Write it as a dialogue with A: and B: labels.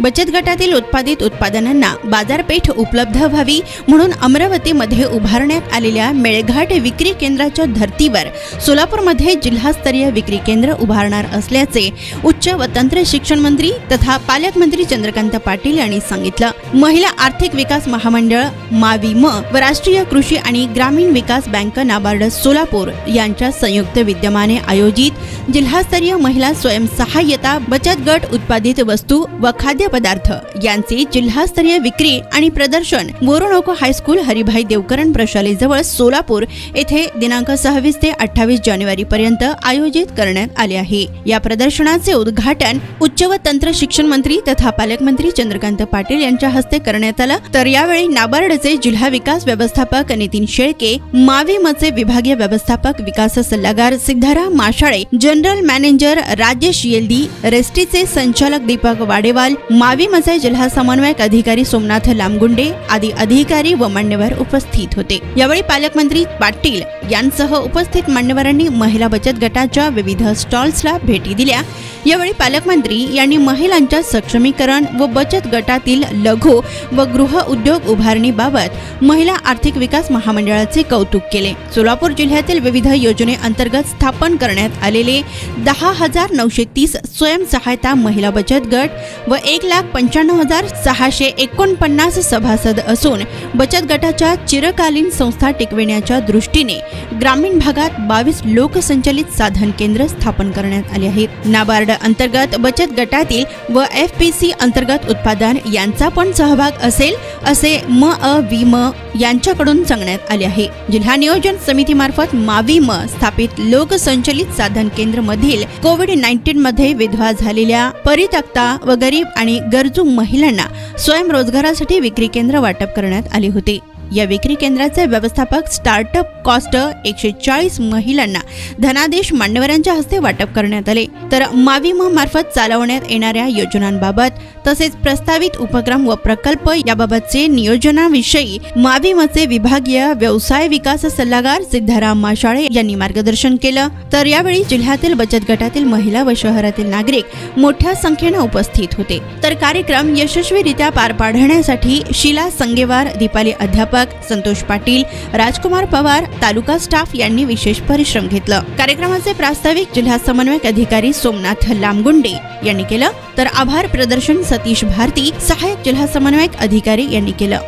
A: बचत गटातील उत्पादित उत्पादनांना बाजारपेठ उपलब्ध व्हावी म्हणून अमरावतीमध्ये उभारण्यात आलेल्या मेळघाट विक्री केंद्राच्या धर्तीवर सोलापूरमध्ये जिल्हास्तरीय विक्री केंद्र उभारणार असल्याचे उच्च व तंत्र शिक्षण मंत्री तथा पालकमंत्री चंद्रकांत पाटील यांनी सांगितलं। महिला आर्थिक विकास महामंडळ माविम व राष्ट्रीय कृषी आणि ग्रामीण विकास बँक नाबार्ड सोलापूर यांच्या संयुक्त विद्यमाने आयोजित जिल्हास्तरीय महिला स्वयंसहाय्यता बचत गट उत्पादित वस्तू व खाद्यपदार्थ यांचे जिल्हास्तरीय विक्री आणि प्रदर्शन बोरोनोको हायस्कूल हरिभाई देवकरण प्रशालेजवळ सोलापूर येथे दिनांक 26 ते 28 जानेवारी पर्यंत आयोजित करण्यात आले आहे। या प्रदर्शनाचे उद्घाटन उच्च व तंत्र शिक्षण मंत्री तथा पालकमंत्री चंद्रकांत पाटील यांच्या हस्ते करण्यात आलं। तर यावेळी नाबार्डचे जिल्हा विकास व्यवस्थापक नितीन शेळके, माविमचे विभागीय व्यवस्थापक विकास सल्लागार सिद्धाराम माशाळे, जनरल मॅनेजर राजेश येल्दी, रेस्टीचे संचालक दीपक वाडेवाल, माविमचे जिल्हा समन्वयक अधिकारी सोमनाथ लामगुंडे आदी अधिकारी व मान्यवर उपस्थित होते। यावेळी पालकमंत्री पाटील यांसह उपस्थित मान्यवरांनी महिला बचत गटाच्या विविध स्टॉल्सला भेटी दिल्या। यावेळी पालकमंत्री यांनी महिलांच्या सक्षमीकरण व बचत गटातील लघु व गृह उद्योग उभारणीबाबत महिला आर्थिक विकास महामंडळाचे कौतुक केले। सोलापूर जिल्ह्यातील विविध योजनेअंतर्गत स्थापन करण्यात आलेले 10,930 स्वयंसहायता महिला बचत गट व 1,95,649 सभासद असून बचत गटाच्या चिरकालीन संस्था टिकविण्याच्या दृष्टीने ग्रामीण भागात 22 लोकसंचालित साधन केंद्र स्थापन करण्यात आले आहेत। नाबार्ड अंतर्गत बचत गटातील व FPC अंतर्गत उत्पादन यांचा पण सहभाग असेल असे माविम यांच्याकडून सांगण्यात आले आहे। जिल्हा नियोजन समितीमार्फत माविम स्थापित लोकसंचालित साधन केंद्र मधील कोविड-19 मध्ये विधवा झालेल्या परित्यक्ता व गरीब आणि गरजू महिलांना स्वयंरोजगारासाठी विक्री केंद्र वाटप करण्यात आले होते। या विक्री केंद्राचे व्यवस्थापक स्टार्टअप कॉस्ट 140 महिलांना धनादेश मान्यवरांच्या हस्ते वाटप करण्यात आले। तर माविम मार्फत चालवण्यात येणाऱ्या योजनांबाबत तसेच प्रस्तावित उपक्रम व प्रकल्प याबाबतचे नियोजनाविषयी माविमचे विभागीय व्यवसाय विकास सल्लागार सिद्धाराम माशाळे यांनी मार्गदर्शन केलं। तर यावेळी जिल्ह्यातील बचत गटातील महिला व शहरातील नागरिक मोठ्या संख्येने उपस्थित होते। तर कार्यक्रम यशस्वीरित्या पार पाडण्यासाठी शीला संगेवार, दीपाली अध्यापक, संतोष पाटील, राजकुमार पवार, तालुका स्टाफ यांनी विशेष परिश्रम घेतला। कार्यक्रमाचे प्रास्ताविक जिल्हा समन्वयक अधिकारी सोमनाथ लामगुंडे यांनी केलं। तर आभार प्रदर्शन सतीश भारती, सहाय्यक जिल्हा समन्वयक अधिकारी यांनी केलं।